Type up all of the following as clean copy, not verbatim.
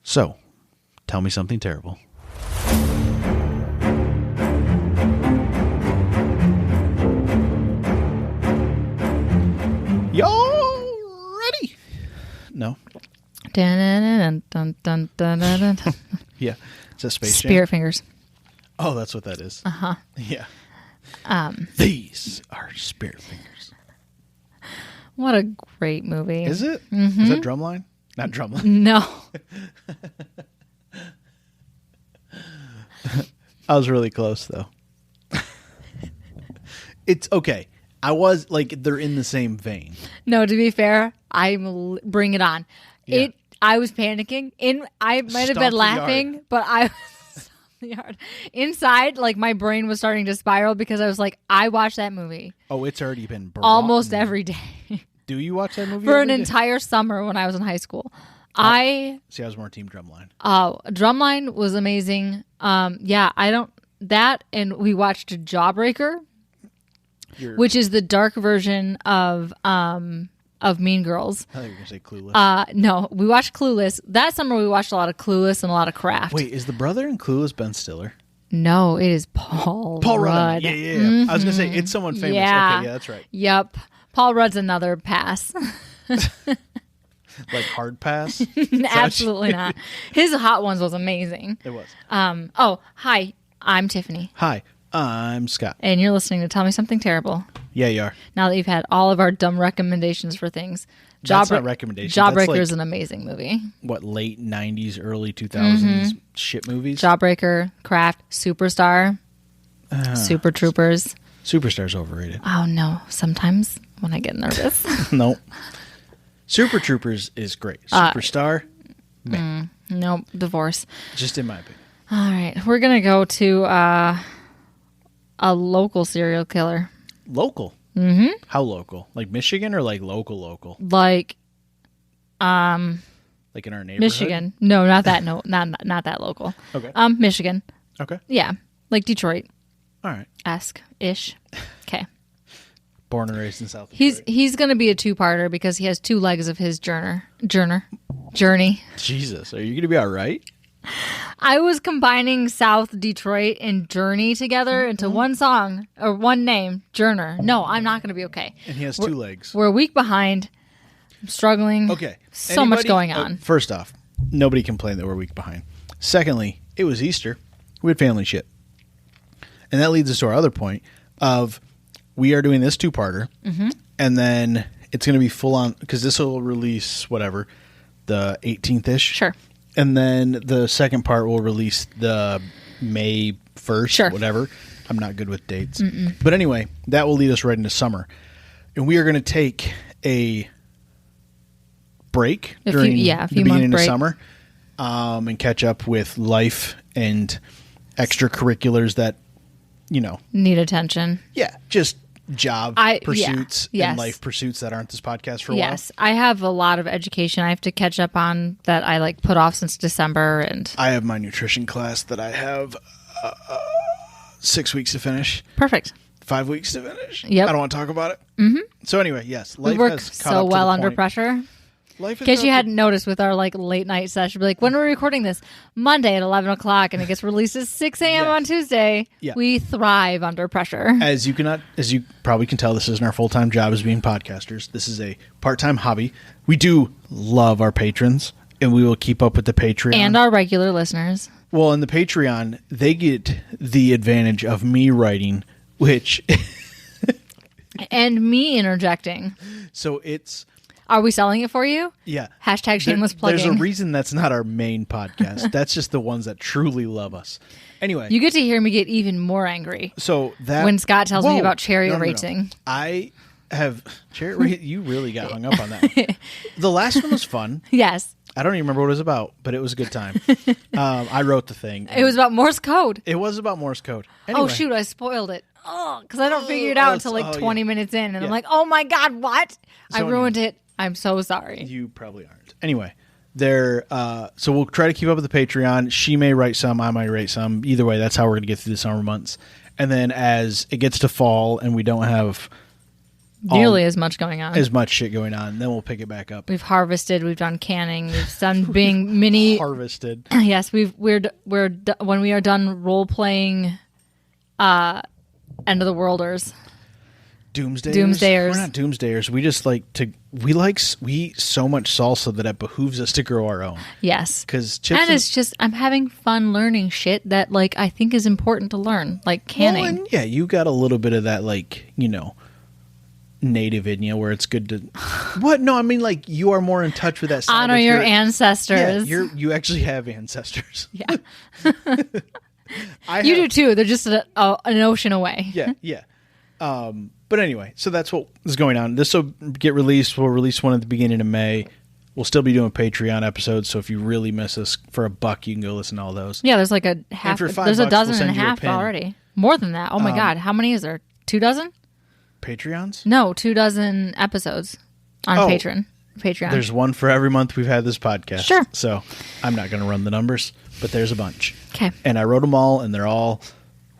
So, tell me something terrible. Y'all ready? No. Dun, dun, dun, dun, dun, dun, dun. Yeah. It's a Space Jam. Spirit Fingers. Oh, that's what that is. Uh-huh. Yeah. These are Spirit Fingers. What a great movie. Is it? Mm-hmm. Is that Drumline? Not Drumline. No. I was really close, though. It's okay. I was like, they're in the same vein. No, to be fair, bring it on. Yeah. I was panicking. I might have Stomp been the laughing, yard. but I was the yard. Inside, like my brain was starting to spiral because I was like, I watched that movie Oh, it's already been almost every day Do you watch that movie for every an day? entire summer when I was in high school. See, I was more Team Drumline. Drumline was amazing. That and we watched Jawbreaker, which is the dark version of Mean Girls. I thought you were going to say Clueless. No, we watched Clueless. That summer we watched a lot of Clueless and a lot of Craft. Wait, is the brother in Clueless Ben Stiller? No, it is Paul Rudd. Yeah. Mm-hmm. I was going to say, it's someone famous. Yeah. Okay, yeah, that's right. Yep. Paul Rudd's another pass. Like Hard Pass? Absolutely not. His Hot Ones was amazing. It was. Hi. I'm Tiffany. Hi, I'm Scott. And you're listening to Tell Me Something Terrible. Yeah, you are. Now that you've had all of our dumb recommendations for things. That's not recommendations. Jawbreaker That's like, is an amazing movie. what, late 90s, early 2000s shit movies? Jawbreaker, Craft, Superstar, Super Troopers. Superstar's overrated. Oh, no. Sometimes when I get nervous. No. Super Troopers is great. Superstar, Nope. Divorce. just in my opinion. All right. We're going to go to a local serial killer. Local? Mm-hmm. How local? Like Michigan or like local? Like Like in our neighborhood? Michigan. No, not that. No, not that local. Okay. Michigan. Okay. Yeah. Like All right. Detroit-esque-ish. Okay. Born and raised in South Detroit. He's going to be a two-parter because he has two legs of his journey. Jesus, are you going to be all right? I was combining South Detroit and Journey together into one song or one name, Journer. No, I'm not going to be okay. And he has two legs. We're a week behind. I'm struggling. Okay. So much going on. First off, nobody complained that we're a week behind. Secondly, it was Easter. We had family shit. And that leads us to our other point of we are doing this two-parter. Mm-hmm. And then it's going to be full on because this will release whatever, the 18th-ish. Sure. And then the second part will release the May 1st, Sure. whatever. I'm not good with dates. But anyway, that will lead us right into summer. And we are going to take a break during the beginning of summer and catch up with life and extracurriculars that, Need attention. Yeah, just job pursuits yes. and life pursuits that aren't this podcast for a Yes. I have a lot of education I have to catch up on that I put off since December. And I have my nutrition class that I have 6 weeks to finish. Perfect. 5 weeks to finish. Yep. I don't want to talk about it. Mm-hmm. So anyway, yes, life we work has caught so up to well the under point. pressure. Life In case you hadn't noticed with our late night session, be like, when are we recording this? Monday at 11 o'clock, and it gets released at 6 a.m. on Tuesday. Yeah. We thrive under pressure. As you probably can tell, this isn't our full-time job as being podcasters. This is a part-time hobby. We do love our patrons, and we will keep up with the Patreon. And our regular listeners. Well, in the Patreon, they get the advantage of me writing, which... And me interjecting. So it's... Are we selling it for you? Yeah. Hashtag shameless plugging. There's a reason that's not our main podcast. That's just the ones that truly love us. Anyway. You get to hear me get even more angry. So that... When Scott tells me about chariot No. racing. I have... Chariot racing... You really got hung up on that. The last one was fun. Yes. I don't even remember what it was about, but it was a good time. I wrote the thing. It was about Morse code. It was about Morse code. Anyway. Oh, shoot. I spoiled it. Oh, because I don't figure it out until 20 minutes in. And I'm like, oh my God, what? I ruined it. I'm so sorry. You probably aren't. Anyway, so we'll try to keep up with the Patreon. She may write some, I might write some. Either way, that's how we're going to get through the summer months. And then as it gets to fall and we don't have nearly as much going on. as much shit going on. Then we'll pick it back up. We've harvested. We've done canning. We've done being mini. Harvested. Yes, we're when we are done role playing, end of the worlders. Doomsdayers. We're not doomsdayers. We just like to. We eat so much salsa that it behooves us to grow our own. Yes, Because chips. and it's just I'm having fun learning shit that like I think is important to learn, like canning. Well, and yeah, you got a little bit of that, like, native in you, where it's good to. What? No, I mean, like, you are more in touch with that side. Honor of your ancestors. Yeah, you actually have ancestors. Yeah. I You have- do too. They're just an ocean away. Yeah. But anyway, so that's what is going on. This will get released. We'll release one at the beginning of May. We'll still be doing Patreon episodes, so if you really miss us for $1, you can go listen to all those. Yeah, there's like a half. for $5, There's a we'll dozen and send a you a half pin. already. More than that. Oh my god, how many is there? 2 dozen? Patreons? No, 2 dozen episodes on Oh. Patreon. There's one for every month we've had this podcast. Sure. So I'm not going to run the numbers, but there's a bunch. Okay. And I wrote them all, and they're all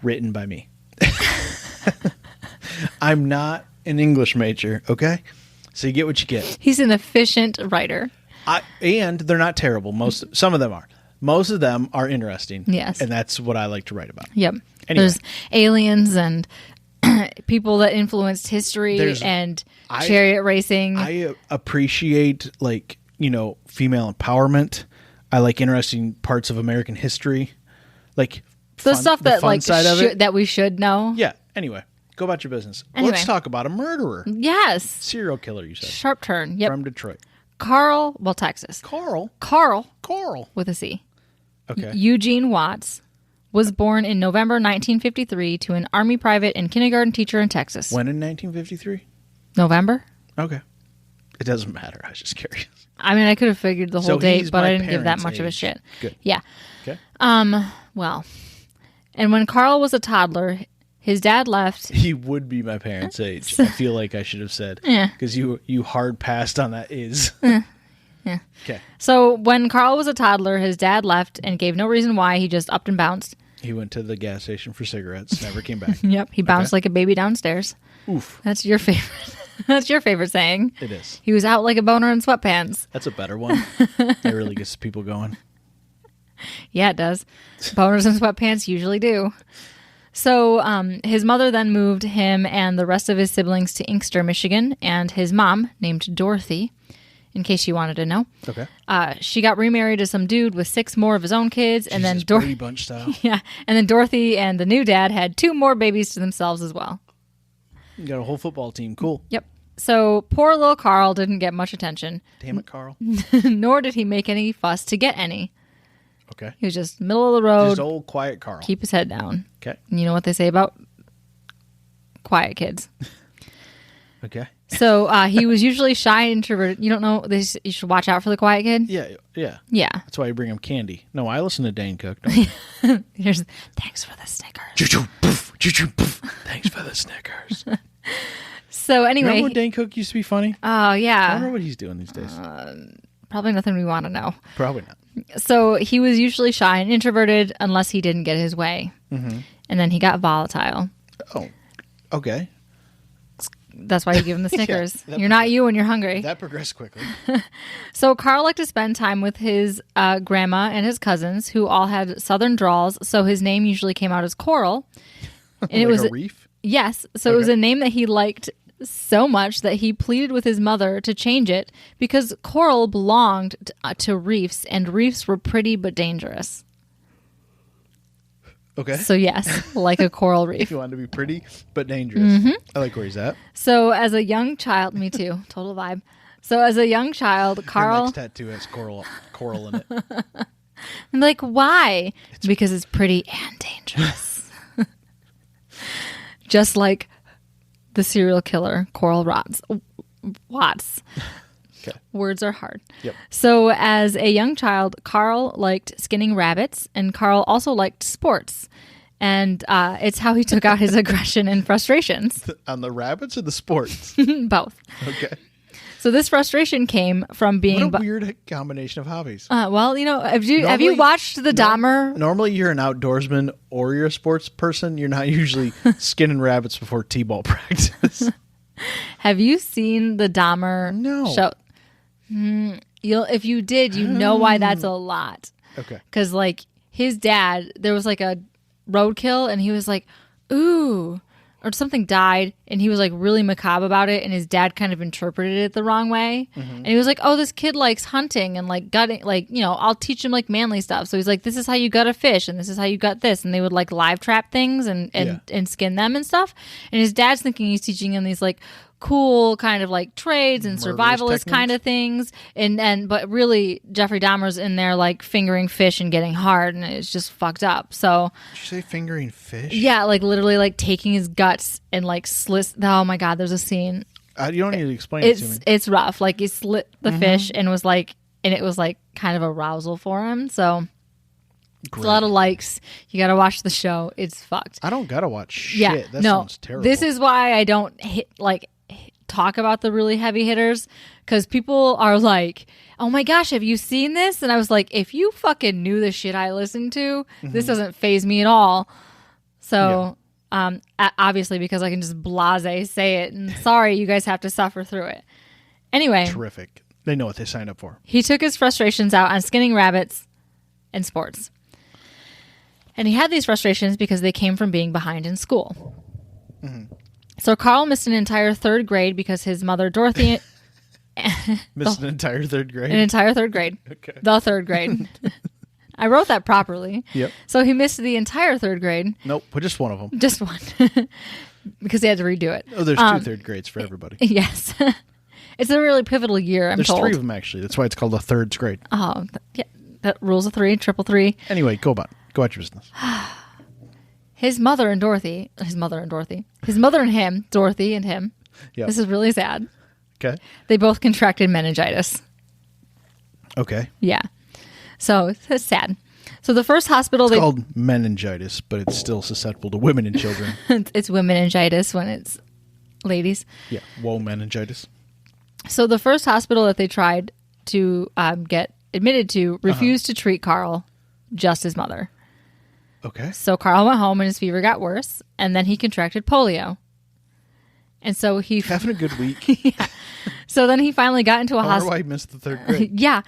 written by me. I'm not an English major, okay? So you get what you get. He's an efficient writer. And they're not terrible. Some of them are. Most of them are interesting. Yes. And that's what I like to write about. Yep. Anyway. There's aliens and people that influenced history There's- and chariot racing. I appreciate, female empowerment. I like interesting parts of American history. Like the stuff that fun side of it. that we should know. Yeah. Anyway, go about your business. Anyway. Let's talk about a murderer. Yes. Serial killer, you said. Sharp turn. Yep. From Detroit. Texas. Carl. Carl with a C. Okay. Eugene Watts was born in November 1953 to an Army private and kindergarten teacher in Texas. When in 1953? November? Okay. It doesn't matter. I was just curious. I mean, I could have figured the So whole date, he's but my I didn't give that parents' much of a age. shit. Good. Yeah. Okay. Well, and when Carl was a toddler, his dad left. He would be my parents' age. I feel like I should have said. Yeah. Because you hard passed on that is. Yeah. Okay. So when Carl was a toddler, his dad left and gave no reason why. He just upped and bounced. He went to the gas station for cigarettes. Never came back. Yep. He bounced like a baby downstairs. Oof. That's your favorite. That's your favorite saying. It is. He was out like a boner in sweatpants. That's a better one. That really gets people going. Yeah, it does. Boners and sweatpants usually do. So his mother then moved him and the rest of his siblings to Inkster, Michigan, and his mom, named Dorothy, in case you wanted to know. Okay. She got remarried to some dude with 6 more of his own kids, and then Brady Bunch style. yeah, and then Dorothy and the new dad had 2 more babies to themselves as well. You got a whole football team. Cool. Yep. So poor little Carl didn't get much attention, Damn it, Carl. nor did he make any fuss to get any. Okay. He was just middle of the road, Just old quiet Carl. keep his head down. Okay. And you know what they say about quiet kids. Okay. So he was usually shy and introverted. You don't know this. You should watch out for the quiet kid. Yeah. Yeah. Yeah. That's why you bring him candy. No, I listen to Dane Cook. Don't you? Here's thanks for the Snickers. Choo-choo, poof, choo-choo, poof. Thanks for the Snickers. So anyway, Remember when Dane Cook used to be funny? oh I yeah, wonder what he's doing these days. probably nothing we want to know. Probably not. So he was usually shy and introverted unless he didn't get his way, and then he got volatile. Oh, okay. That's why you give him the Snickers. that- You're not you when you're hungry. That progressed quickly. So Carl liked to spend time with his grandma and his cousins, who all had southern drawls. So his name usually came out as Coral, and Like it was a reef? yes. So it was Okay. a name that he liked so much that he pleaded with his mother to change it because coral belonged to reefs, and reefs were pretty but dangerous. Okay. So yes, like a coral reef. You want to be pretty, but dangerous. I like where he's at. So as a young child, me too, total vibe. So as a young child, Your Carl, next tattoo has coral in it. I'm like, why? Because it's pretty and dangerous. Just like the serial killer Coral Watts. Okay. Words are hard. Yep. So as a young child, Carl liked skinning rabbits, and Carl also liked sports. And it's how he took out his aggression and frustrations. On the rabbits or the sports? Both. Okay. So this frustration came from being... What a weird combination of hobbies. well, you know, have you Normally- watched the Dahmer? Normally, you're an outdoorsman or you're a sports person. You're not usually skinning rabbits before t-ball practice. Have you seen the Dahmer No. show? If you did, you know why that's a lot. Okay. Because, like, his dad, there was, like, a roadkill, and he was like, ooh, or something died, and he was, like, really macabre about it, and his dad kind of interpreted it the wrong way. And he was like, oh, this kid likes hunting and, like, gutting, like, you know, I'll teach him, like, manly stuff. So he's like, this is how you gut a fish, and this is how you gut this. And they would, like, live trap things and skin them and stuff. And his dad's thinking he's teaching him these, like, cool kind of like trades and Murderous survivalist kind techniques. of things, but really Jeffrey Dahmer's in there like fingering fish and getting hard, and it's just fucked up. So Did you say fingering fish? yeah, like literally like taking his guts and like slit. Oh my god, there's a scene. You don't need to explain it to me. It's rough. Like he slit the fish and it was like kind of arousal for him. So it's a lot of likes. You got to watch the show. It's fucked. I don't gotta watch shit. Yeah, That no. sounds terrible. This is why I don't talk about the really heavy hitters, because people are like, oh my gosh, have you seen this? And I was like, if you fucking knew the shit I listen to, this doesn't faze me at all. So obviously, because I can just blase say it, and sorry, you guys have to suffer through it. Anyway, terrific. They know what they signed up for. he took his frustrations out on skinning rabbits and sports. And he had these frustrations because they came from being behind in school. So Carl missed an entire third grade because his mother, Dorothy, Missed an entire third grade. an entire third grade. Okay. The third grade. I wrote that properly. Yep. So he missed the entire third grade, Nope, but just one of them. just one, because he had to redo it. Oh, there's two third grades for everybody. Yes. It's a really pivotal year, I'm There's told. three of them actually. That's why it's called a third grade. Oh, yeah. That rules of three, triple three. Anyway, go about your business. His mother and him, Dorothy and him. Yeah. This is really sad. Okay. They both contracted meningitis. Okay. Yeah. So it's sad. So the first hospital It's called meningitis, but it's still susceptible to women and children. it's womeningitis when it's ladies. Yeah. Whoa, meningitis. So the first hospital that they tried to get admitted to refused to treat Carl, just his mother. Okay. So Carl went home and his fever got worse, and then he contracted polio. And so he Having a good week. so then he finally got into a I wonder hospital. why he missed the third grade. Yeah.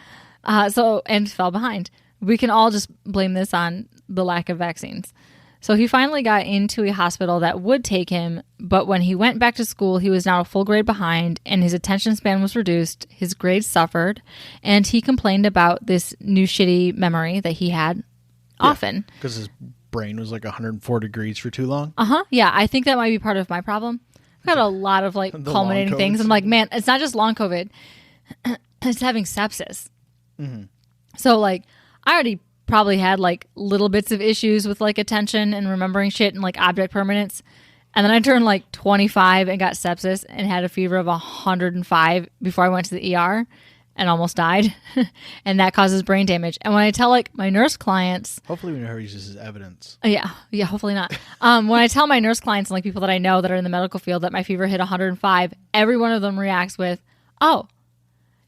And fell behind. We can all just blame this on the lack of vaccines. So he finally got into a hospital that would take him, but when he went back to school, he was now a full grade behind, and his attention span was reduced, his grades suffered, and he complained about this new shitty memory that he had often. Because his brain was like 104 degrees for too long. Yeah, I think that might be part of my problem. I've got a lot of like The culminating long things. COVID I'm like, man, it's not just long COVID, it's having sepsis. So like, I already probably had like little bits of issues with like attention and remembering shit and like object permanence. And then I turned like 25 and got sepsis and had a fever of 105 before I went to the ER and almost died. And that causes brain damage. And when I tell like my nurse clients, Hopefully we never use this as evidence. yeah, hopefully not. When I tell my nurse clients and like people that I know that are in the medical field that my fever hit 105, every one of them reacts with, "Oh,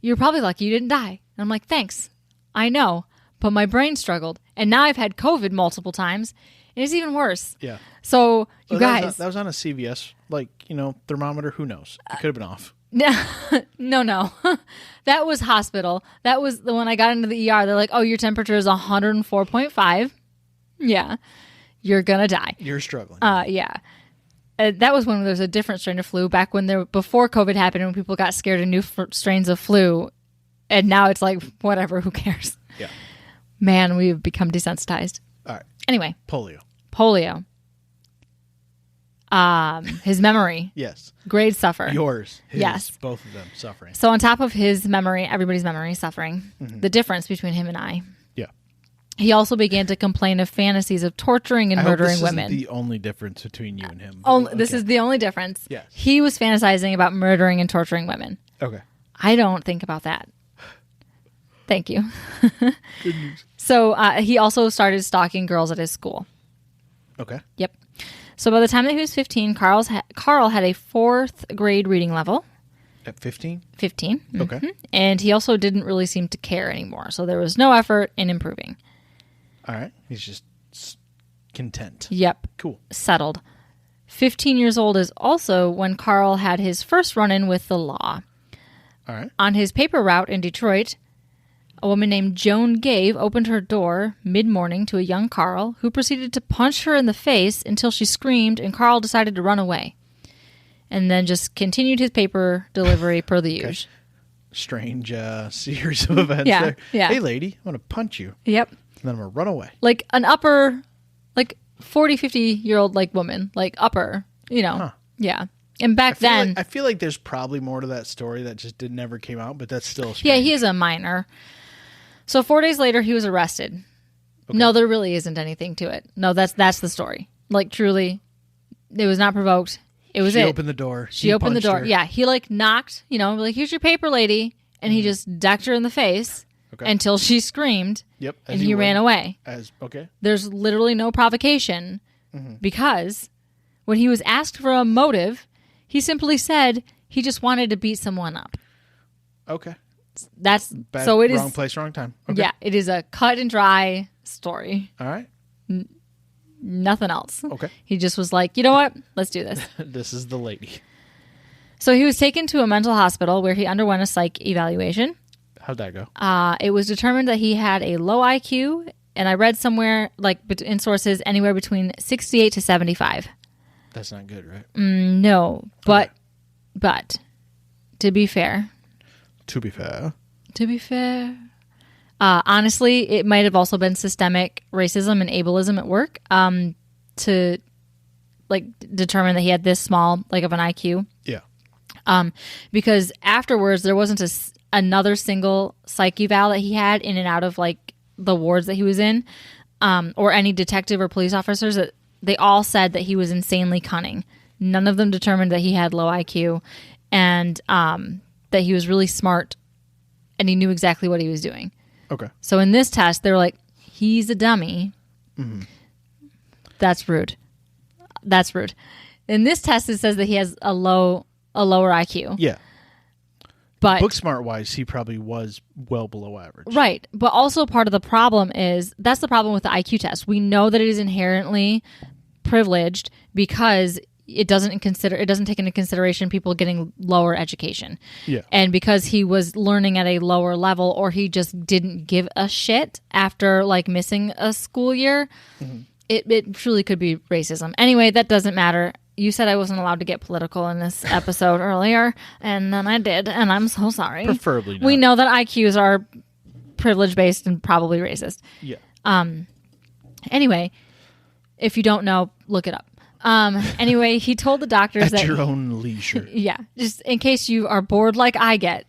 you're probably lucky you didn't die." And I'm like, "Thanks. I know, but my brain struggled, and now I've had COVID multiple times, and it's even worse." Yeah. So you Well, guys, that was on a CVS, like, thermometer. Who knows? It could have been off. no, that was hospital. That was the when I got into the ER. They're like, "Oh, your temperature is 104.5. Yeah, you're gonna die." You're struggling. Yeah. That was when there was a different strain of flu back when before COVID happened, when people got scared of new strains of flu, and now it's like whatever, who cares? Yeah. Man, we've become desensitized. All right. Anyway, Polio. his memory, Yes. grades suffer. Yours. His, Yes. Both of them suffering. So on top of his memory, everybody's memory suffering. The difference between him and I. Yeah. He also began to complain of fantasies of torturing and I hope murdering this isn't women. the only difference between you and him. This is the only difference. Yes. He was fantasizing about murdering and torturing women. Okay. I don't think about that. Thank you. Good news. So he also started stalking girls at his school. Okay. Yep. So by the time that he was 15, Carl had a 4th grade reading level. At 15? 15. Okay. And he also didn't really seem to care anymore. So there was no effort in improving. All right. He's just content. Yep. Cool. Settled. 15 years old is also when Carl had his first run-in with the law. All right. On his paper route in Detroit, a woman named Joan Gave opened her door mid-morning to a young Carl, who proceeded to punch her in the face until she screamed, and Carl decided to run away. And then just continued his paper delivery per the usual. Strange series of events Yeah, there. yeah. Hey, lady, I'm going to punch you. Yep. And then I'm going to run away. Like an upper, like 40, 50-year-old like woman, like upper, Huh. Yeah. And back then, I feel like there's probably more to that story that just never came out, but that's still strange. yeah, he is a minor. So 4 days later, he was arrested. Okay. No, there really isn't anything to it. No, that's the story. Like, truly, it was not provoked. It was She opened the door. She opened the door. Her. Yeah, he like knocked, like, here's your paper, lady. And he just decked her in the face until she screamed. Yep. And he ran away. Okay. There's literally no provocation because when he was asked for a motive, he simply said he just wanted to beat someone up. Okay. That's Bad, so it is wrong place, wrong time. Okay. Yeah, it is a cut and dry story. All right. Nothing else. Okay. He just was like, you know what? Let's do this. This is the lady. So he was taken to a mental hospital where he underwent a psych evaluation. How'd that go? It was determined that he had a low IQ, and I read somewhere, like in sources, anywhere between 68 to 75. That's not good, right? No, but to be fair, honestly, it might have also been systemic racism and ableism at work to like determine that he had this small like of an IQ. Yeah. Because afterwards there wasn't another single psych eval that he had in and out of like the wards that he was in, or any detective or police officers. That they all said that he was insanely cunning. None of them determined that he had low IQ, and that he was really smart, and he knew exactly what he was doing. Okay. So in this test, they were like, he's a dummy. Mm-hmm. That's rude. That's rude. In this test, it says that he has a lower IQ. Yeah. But book smart wise, he probably was well below average. Right. But also part of the problem is, that's the problem with the IQ test. We know that it is inherently privileged because it doesn't take into consideration people getting lower education. Yeah. And because he was learning at a lower level, or he just didn't give a shit after like missing a school year, it truly could be racism. Anyway, that doesn't matter. You said I wasn't allowed to get political in this episode earlier, and then I did, and I'm so sorry. Preferably not. We know that IQs are privilege-based and probably racist. Yeah. Anyway, if you don't know, look it up. Anyway, he told the doctors that... At your own leisure. Yeah, just in case you are bored like I get.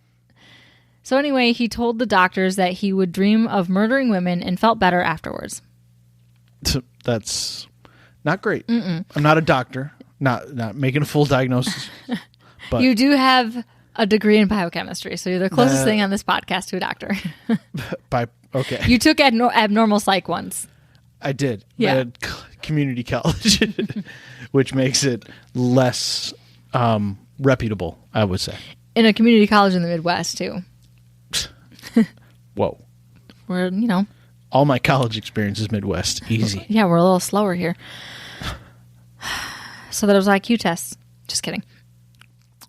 So anyway, he told the doctors that he would dream of murdering women and felt better afterwards. That's not great. I'm not a doctor. Not making a full diagnosis. But you do have a degree in biochemistry, so you're the closest thing on this podcast to a doctor. Okay. You took abnormal psych once. I did. Yeah. At community college, which makes it less reputable, I would say. In a community college in the Midwest, too. Whoa. We're, all my college experience is Midwest. Easy. Yeah, we're a little slower here. So that was IQ tests. Just kidding.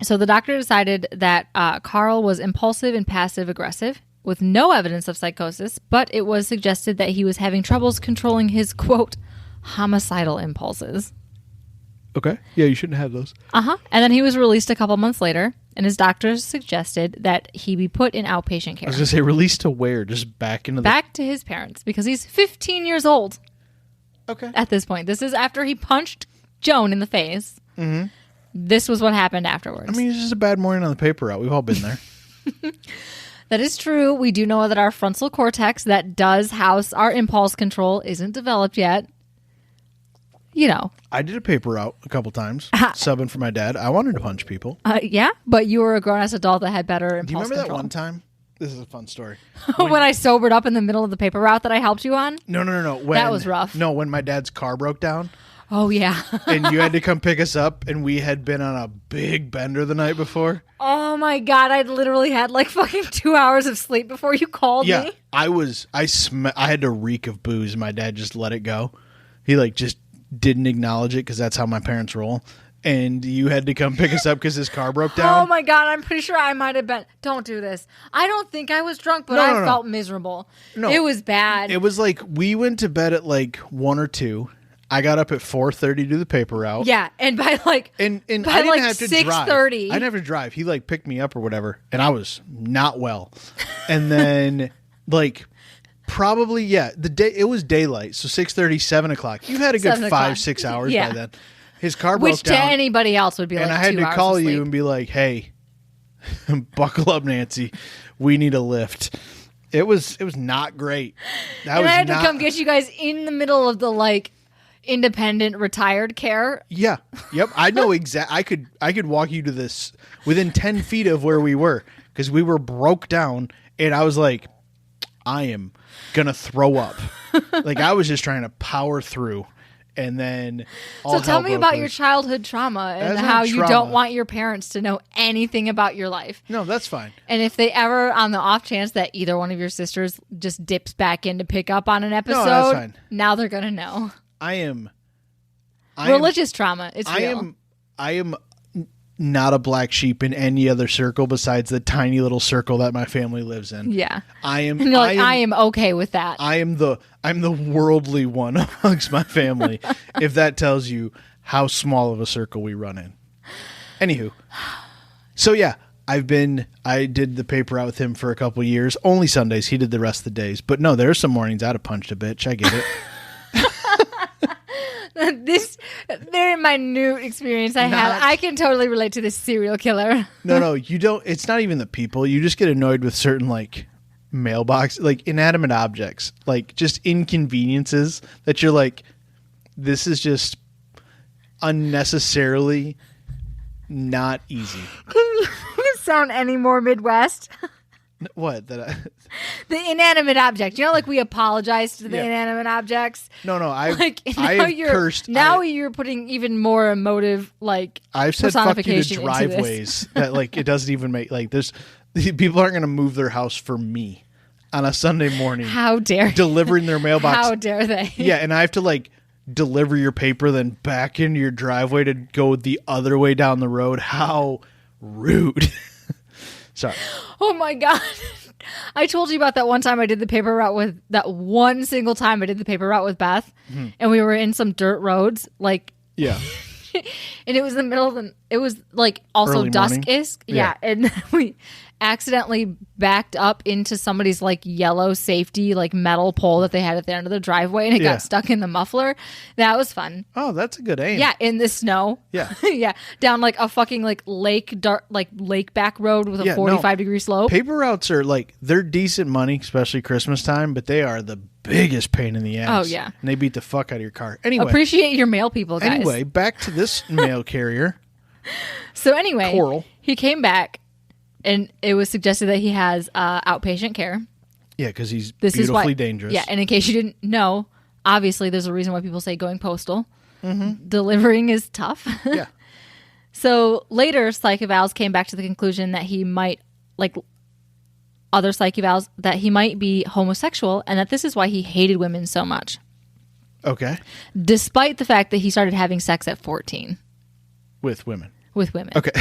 So the doctor decided that Carl was impulsive and passive aggressive with no evidence of psychosis, but it was suggested that he was having troubles controlling his, quote, homicidal impulses. Okay. Yeah, you shouldn't have those. And then he was released a couple months later, and his doctors suggested that he be put in outpatient care. I was going to say, released to where? Just back into Back to his parents, because he's 15 years old. Okay. At this point. This is after he punched Joan in the face. Mm-hmm. This was what happened afterwards. I mean, it's just a bad morning on the paper route. We've all been there. That is true. We do know that our frontal cortex that does house our impulse control isn't developed yet. I did a paper route a couple times, subbing for my dad. I wanted to punch people. Yeah, but you were a grown-ass adult that had better impulse Do you remember control. that one time? This is a fun story. When I sobered up in the middle of the paper route that I helped you on? No. That was rough. No, when my dad's car broke down. Oh, yeah. And you had to come pick us up, and we had been on a big bender the night before. Oh, my God. I literally had like fucking 2 hours of sleep before you called Yeah, me. I had to reek of booze, and my dad just let it go. He like just didn't acknowledge it because that's how my parents roll. And you had to come pick us up because his car broke down. Oh my God, I'm pretty sure I might have been. Don't do this. I don't think I was drunk, but No. felt miserable. No. It was bad. It was like we went to bed at like 1 or 2. I got up at 4:30 to do the paper route. Yeah, and by like And by I didn't like have to 6:30. drive. I didn't have to drive. He like picked me up or whatever, and I was not well. And then like probably it was daylight, so 6:30, 7 o'clock. You had a good 7 5-6 hours Yeah. by then. His car broke which to down, anybody else would be and like I had 2 to hours call of you sleep. and be like, "Hey, buckle up, Nancy. We need a lift." It was not great. That And was I had not, to come get you guys in the middle of the like independent retired care. Yeah. Yep. I know I could walk you to this within 10 feet of where we were because we were broke down and I was like, I am going to throw up. Like I was just trying to power through. And then So tell me about your childhood trauma and That's not how you trauma. don't want your parents to know anything about your life. No, that's fine. And if they ever, on the off chance that either one of your sisters just dips back in to pick up on an episode, fine. now they're going to know. I am Religious trauma. It's I real. am not a black sheep in any other circle besides the tiny little circle that my family lives in. Yeah. I am And you're like, I am okay with that. I'm the worldly one amongst my family. If that tells you how small of a circle we run in. Anywho, so yeah, I did the paper out with him for a couple years. Only Sundays. He did the rest of the days. But no, there's some mornings I'd have punched a bitch. I get it. This very minute experience I had, I can totally relate to this serial killer. No, you don't. It's not even the people. You just get annoyed with certain like mailbox, like inanimate objects, like just inconveniences that you're like, this is just unnecessarily not easy. Can you sound any more Midwest? What? That The inanimate object. You know, like we apologize to the Yeah. inanimate objects. No, I Now have cursed. you're putting even more emotive like I've said fuck you to personification into this. driveways that like it doesn't even make like there's people aren't going to move their house for me on a Sunday morning How dare delivering their mailbox. How dare they? Yeah, and I have to like deliver your paper then back into your driveway to go the other way down the road. How rude. Sorry. Oh my God. I told you about that one time I did the paper route with that one single time I did the paper route with Beth and we were in some dirt roads like Yeah. and it was in the middle of it was like also Early morning? dusk-ish. Yeah. And we accidentally backed up into somebody's like yellow safety like metal pole that they had at the end of the driveway and it Yeah. got stuck in the muffler. That was fun. Oh, that's a good aim. Yeah, in the snow. Yeah. Yeah, down like a fucking like lake back road with a Yeah, no. 45-degree slope. Paper routes are like they're decent money, especially Christmas time, but they are the biggest pain in the ass. Oh, yeah. And they beat the fuck out of your car. Anyway. Appreciate your mail people, guys. Anyway, back to this mail carrier. So anyway, Coral. he came back and it was suggested that he has outpatient care. Yeah, because he's This beautifully is why, dangerous. Yeah, and in case you didn't know, obviously there's a reason why people say going postal. Delivering is tough. Yeah. So later, psych evals came back to the conclusion that he might, like other psych evals, that he might be homosexual and that this is why he hated women so much. Okay. Despite the fact that he started having sex at 14 With women. with women. Okay.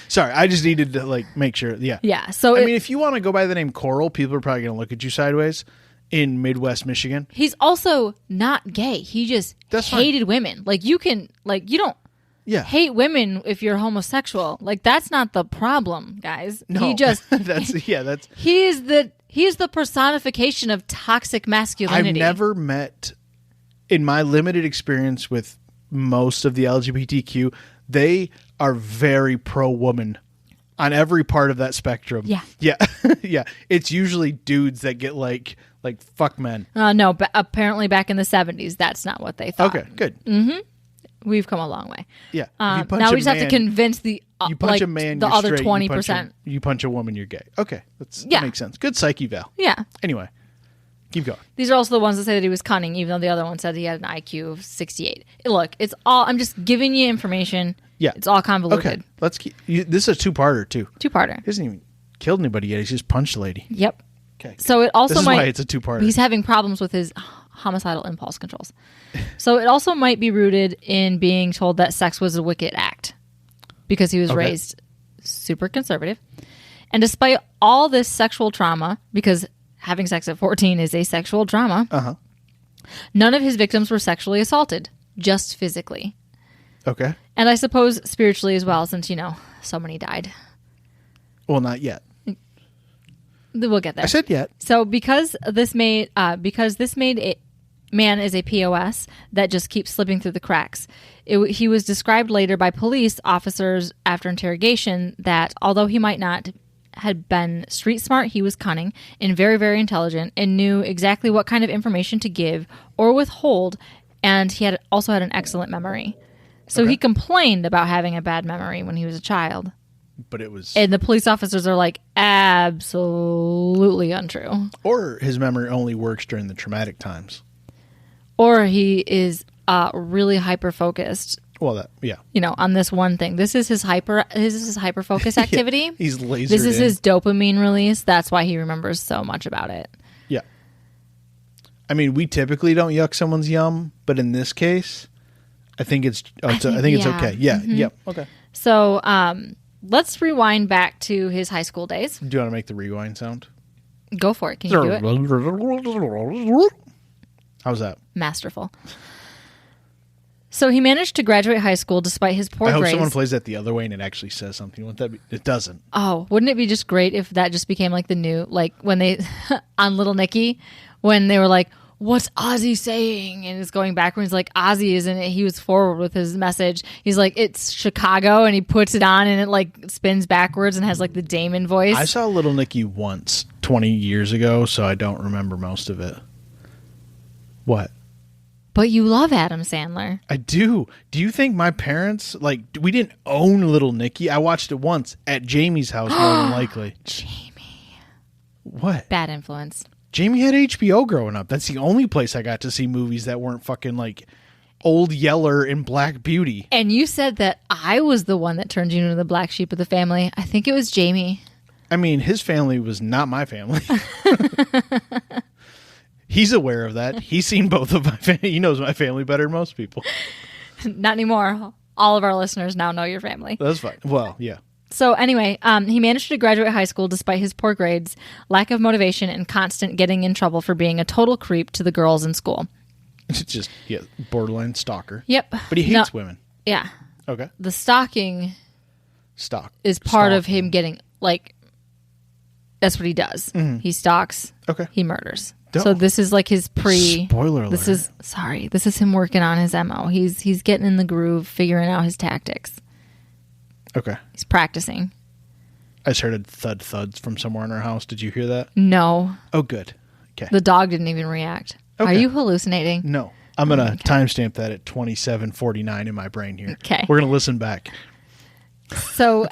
Sorry, I just needed to like make sure. Yeah. Yeah. So I mean, if you want to go by the name Coral, people are probably going to look at you sideways in Midwest Michigan. he's also not gay. He just That's fine. hated women. Like you don't Yeah. hate women if you're homosexual. Like that's not the problem, guys. No. He just that's he is the personification of toxic masculinity. I've never met in my limited experience with most of the LGBTQ, they are very pro woman on every part of that spectrum. Yeah. Yeah. Yeah. It's usually dudes that get like fuck men. No, but apparently back in the 70s, that's not what they thought. Okay, good. We've come a long way. Yeah. If you punch Now a we just have to man- convince the You punch like, a man, the you're other straight. 20%. You punch a woman, you're gay. Okay, that Yeah. makes sense. Good psyche val. Yeah. Anyway, keep going. These are also the ones that say that he was cunning, even though the other one said he had an IQ of 68. Look, it's all, I'm just giving you information. Yeah. It's all convoluted. Okay, let's keep. This is a two-parter too. Two-parter. He hasn't even killed anybody yet. He's just punched a lady. Yep. Okay. So it also This is might. why it's a two-parter. He's having problems with his homicidal impulse controls. So it also might be rooted in being told that sex was a wicked act because he was raised super conservative. And despite all this sexual trauma, because having sex at 14 is a sexual trauma, none of his victims were sexually assaulted, just physically. Okay. And I suppose spiritually as well, since, so many died. Well, not yet. We'll get there. I said yet. So because this made it man is a POS that just keeps slipping through the cracks. He was described later by police officers after interrogation that although he might not had been street smart, he was cunning and very, very intelligent and knew exactly what kind of information to give or withhold, and he also had an excellent memory. So he complained about having a bad memory when he was a child. But it was... And the police officers are like, absolutely untrue. Or his memory only works during the traumatic times. Or he is really hyper-focused. Well, yeah. On this one thing. This is his hyper-focus activity. He's lasered This is in. his dopamine release. That's why he remembers so much about it. Yeah. I mean, we typically don't yuck someone's yum, but in this case, I think it's okay. Yeah. Mm-hmm. Yep. Okay. So, let's rewind back to his high school days. Do you want to make the rewind sound? Go for it. Can you do it? How's that? Masterful. So he managed to graduate high school despite his poor I hope grades. someone plays that the other way and it actually says something. Wouldn't that be? It doesn't. Oh, wouldn't it be just great if that just became like the new, like when they, on Little Nicky, when they were like, what's Ozzy saying? And it's going backwards like Ozzy isn't it? He was forward with his message. He's like, it's Chicago, and he puts it on and it like spins backwards and has like the Damon voice. I saw Little Nicky once 20 years ago, so I don't remember most of it. What? But you love Adam Sandler. I do. Do you think my parents, we didn't own Little Nicky? I watched it once at Jamie's house, more than likely. Jamie. What? Bad influence. Jamie had HBO growing up. That's the only place I got to see movies that weren't fucking like Old Yeller and Black Beauty. And you said that I was the one that turned you into the black sheep of the family. I think it was Jamie. I mean, his family was not my family. He's aware of that. He's seen both of my family. He knows my family better than most people. Not anymore. All of our listeners now know your family. That's fine. Well, yeah. So anyway, he managed to graduate high school despite his poor grades, lack of motivation, and constant getting in trouble for being a total creep to the girls in school. It's just, borderline stalker. Yep. But he hates women. Yeah. Okay. The stalking Stalk. is part of him getting, that's what he does. Mm-hmm. He stalks. Okay. He murders. Don't. So this is like his Spoiler alert. This is him working on his MO. He's getting in the groove, figuring out his tactics. Okay. He's practicing. I just heard thuds from somewhere in our house. Did you hear that? No. Oh, good. Okay. The dog didn't even react. Okay. Are you hallucinating? No. I'm going to timestamp that at 27:49 in my brain here. Okay. We're going to listen back. So,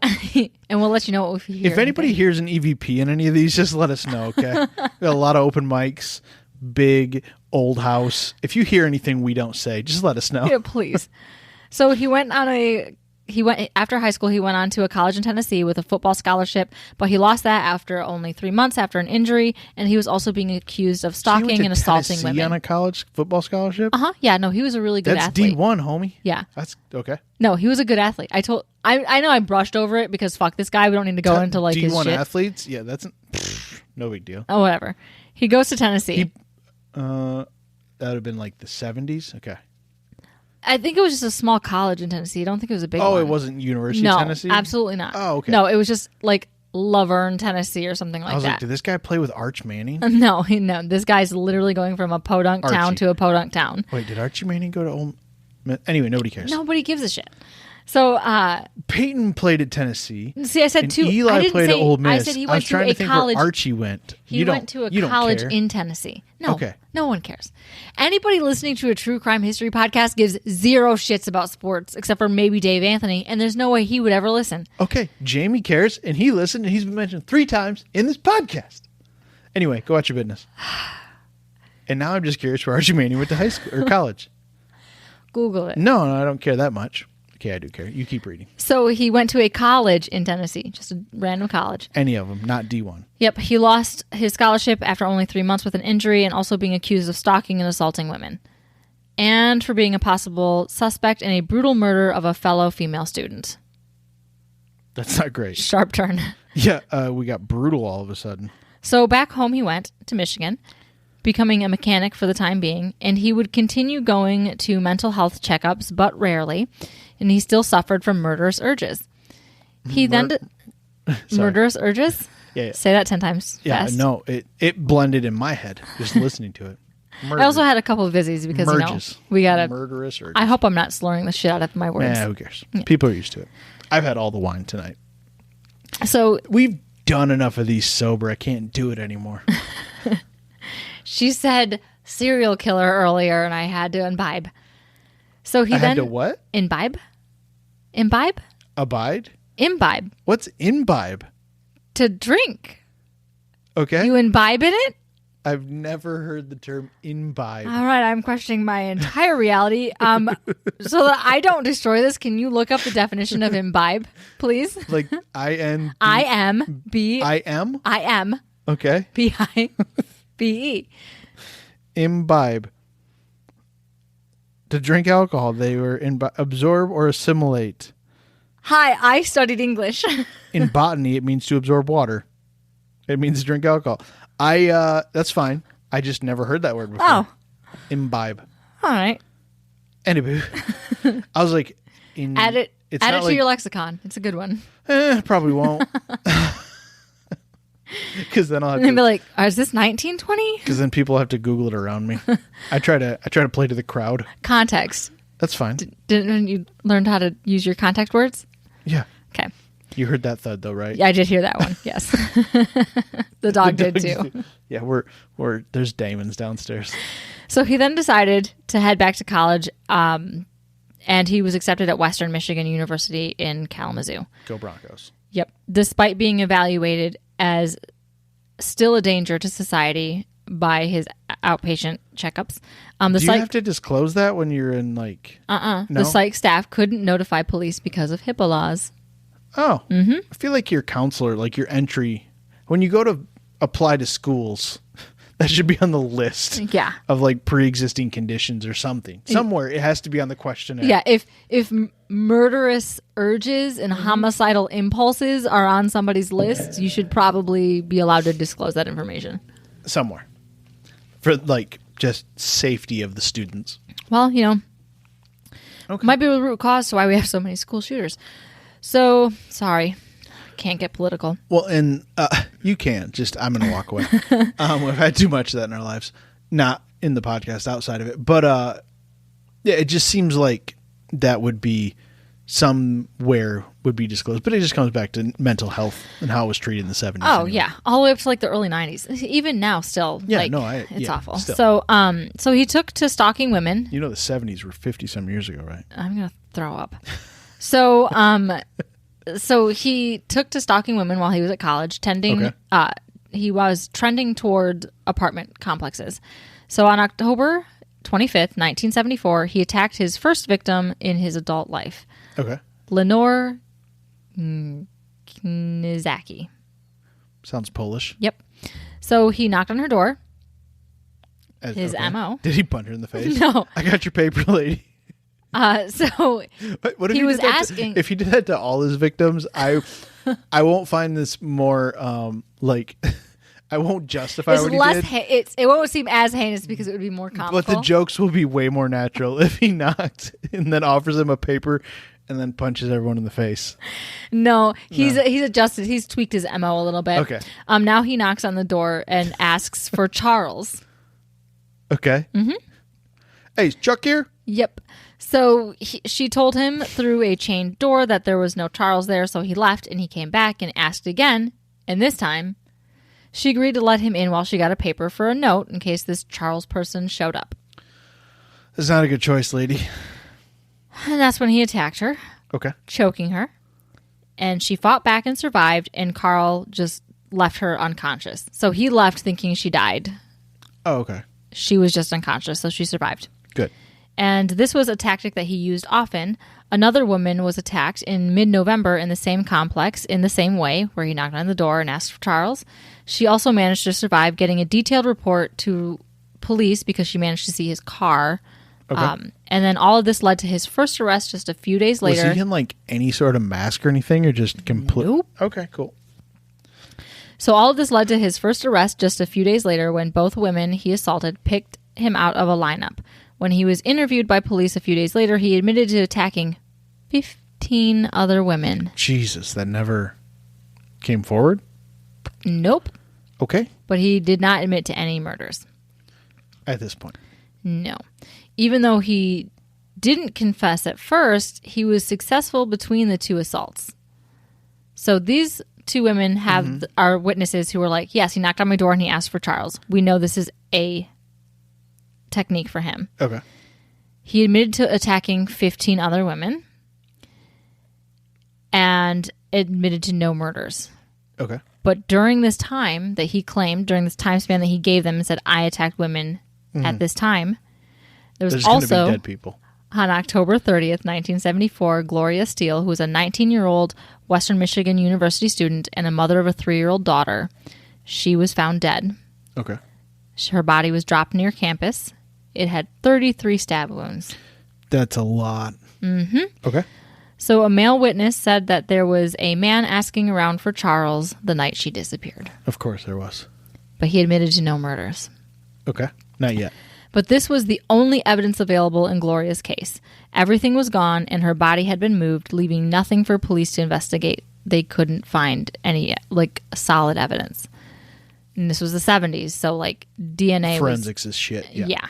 and we'll let you know what we hear. If anybody hears an EVP in any of these, just let us know, okay? We got a lot of open mics, big, old house. If you hear anything we don't say, just let us know. Yeah, please. So after high school, he went on to a college in Tennessee with a football scholarship, but he lost that after only 3 months after an injury, and he was also being accused of stalking and assaulting Tennessee women. On a college football scholarship? Yeah, no, he was a really good athlete. That's D1, homie. Yeah. That's okay. No, he was a good athlete. I know I brushed over it because fuck this guy. We don't need to go into like his D1 shit. athletes? Yeah, that's no big deal. Oh, whatever. He goes to Tennessee. That would have been like the 70s? Okay. I think it was just a small college in Tennessee. I don't think it was a big one. Oh, it wasn't University of Tennessee? No, absolutely not. Oh, okay. No, it was just like Laverne, Tennessee or something like that. I was like, did this guy play with Arch Manning? No. This guy's literally going from a podunk town to a podunk town. Wait, did Archie Manning go to Old... Anyway, nobody cares. Nobody gives a shit. So, Peyton played at Tennessee. See, I said two. Eli I didn't played say, at Ole Miss. I said he I was went trying to to think college. where Archie went. He went to a college care. in Tennessee. No, okay. No one cares. Anybody listening to a true crime history podcast gives zero shits about sports, except for maybe Dave Anthony, and there's no way he would ever listen. Okay, Jamie cares, and he listened, and he's been mentioned 3 times in this podcast. Anyway, go out your business. And now I'm just curious where Archie Manning went to high school or college. Google it. No, I don't care that much. I Okay, I do care. You keep reading. So he went to a college in Tennessee, just a random college. Any of them, not D1. Yep, he lost his scholarship after only 3 months with an injury and also being accused of stalking and assaulting women. And for being a possible suspect in a brutal murder of a fellow female student. That's not great. Sharp turn. Yeah, we got brutal all of a sudden. So back home he went to Michigan, becoming a mechanic for the time being, and he would continue going to mental health checkups, but rarely, and he still suffered from murderous urges. He murderous urges? Yeah. Say that 10 times fast. No, it blended in my head just listening to it. I also had a couple of Vizzies because, we got to... Murderous urges. I hope I'm not slurring the shit out of my words. Who cares? Yeah. People are used to it. I've had all the wine tonight. So... We've done enough of these sober. I can't do it anymore. She said serial killer earlier, and I had to imbibe. So he had to what? Imbibe? Imbibe? Abide? Imbibe. What's imbibe? To drink. Okay. You imbibe in it? I've never heard the term imbibe. All right, I'm questioning my entire reality. So that I don't destroy this, can you look up the definition of imbibe, please? Like I-N... I-M-B... I-M? I-M... Okay. B-I-B-E. Imbibe. To drink alcohol, they were absorb or assimilate. Hi, I studied English. In botany, it means to absorb water. It means to drink alcohol. That's fine. I just never heard that word before. Oh. Imbibe. All right. Anyway, I was like... Add it to like, your lexicon. It's a good one. Probably won't. Because then I'll have to be like, is this 1920? Because then people have to Google it around me. I try to play to the crowd. Context. That's fine. Didn't you learn how to use your context words? Yeah. Okay. You heard that thud though, right? Yeah, I did hear that one. Yes. The dog did too. Yeah, there's Damons downstairs. So he then decided to head back to college, and he was accepted at Western Michigan University in Kalamazoo. Go Broncos. Yep. Despite being evaluated as still a danger to society by his outpatient checkups. Do you have to disclose that when you're in like... No? The psych staff couldn't notify police because of HIPAA laws. Oh. Mm-hmm. I feel like your counselor, like your entry, when you go to apply to schools, that should be on the list. Yeah. Of like pre-existing conditions or something. Somewhere it has to be on the questionnaire. Yeah. If murderous urges and homicidal impulses are on somebody's list, you should probably be allowed to disclose that information. Somewhere. For like just safety of the students. Well, might be the root cause to why we have so many school shooters. So, sorry. Can't get political. Well, and you can. Just, I'm going to walk away. We've had too much of that in our lives. Not in the podcast, outside of it. But, yeah, it just seems like that would be somewhere would be disclosed. But it just comes back to mental health and how it was treated in the 70s. Oh, anyway. yeah. All the way up to like the early 90s. Even now, still. Yeah, it's awful. Still. So he took to stalking women. You know the 70s were 50-some years ago, right? I'm going to throw up. So, so he took to stalking women while he was at college, he was trending toward apartment complexes. So on October 25th, 1974, he attacked his first victim in his adult life. Okay. Lenore Knizaki. Sounds Polish. Yep. So he knocked on her door. His MO. Did he punch her in the face? No. I got your paper, lady. So what if he was asking if he did that to all his victims, I won't find this more like I won't justify what he did. It won't seem as heinous because it would be more comical. But the jokes will be way more natural if he knocked and then offers him a paper and then punches everyone in the face. No, he's adjusted. He's tweaked his MO a little bit. Okay. Now he knocks on the door and asks for Charles. Okay. Mm-hmm. Hey, is Chuck here? Yep. So she told him through a chained door that there was no Charles there, so he left and he came back and asked again. And this time, she agreed to let him in while she got a paper for a note in case this Charles person showed up. That's not a good choice, lady. And that's when he attacked her. Okay. Choking her. And she fought back and survived, and Carl just left her unconscious. So he left thinking she died. Oh, okay. She was just unconscious, so she survived. Good. And this was a tactic that he used often. Another woman was attacked in mid-November in the same complex in the same way, where he knocked on the door and asked for Charles. She also managed to survive, getting a detailed report to police because she managed to see his car. Okay. And then all of this led to his first arrest just a few days later. Was he in like any sort of mask or anything, or just complete? Nope. Okay, cool. So all of this led to his first arrest just a few days later when both women he assaulted picked him out of a lineup. When he was interviewed by police a few days later, he admitted to attacking 15 other women. Jesus, that never came forward? Nope. Okay. But he did not admit to any murders. At this point. No. Even though he didn't confess at first, he was successful between the two assaults. So these two women are witnesses who were like, yes, he knocked on my door and he asked for Charles. We know this is a technique for him. Okay. He admitted to attacking 15 other women and admitted to no murders. Okay. But during this time that he claimed, during this time span that he gave them and said, I attacked women at this time, There's was going to also, be dead people. on October 30th, 1974, Gloria Steele, who was a 19-year-old Western Michigan University student and a mother of a 3-year-old daughter, she was found dead. Okay. Her body was dropped near campus. It had 33 stab wounds. That's a lot. Mm-hmm. Okay. So a male witness said that there was a man asking around for Charles the night she disappeared. Of course there was. But he admitted to no murders. Okay. Not yet. But this was the only evidence available in Gloria's case. Everything was gone and her body had been moved, leaving nothing for police to investigate. They couldn't find any, solid evidence. And this was the 70s, so, DNA Forensics is shit. Yeah.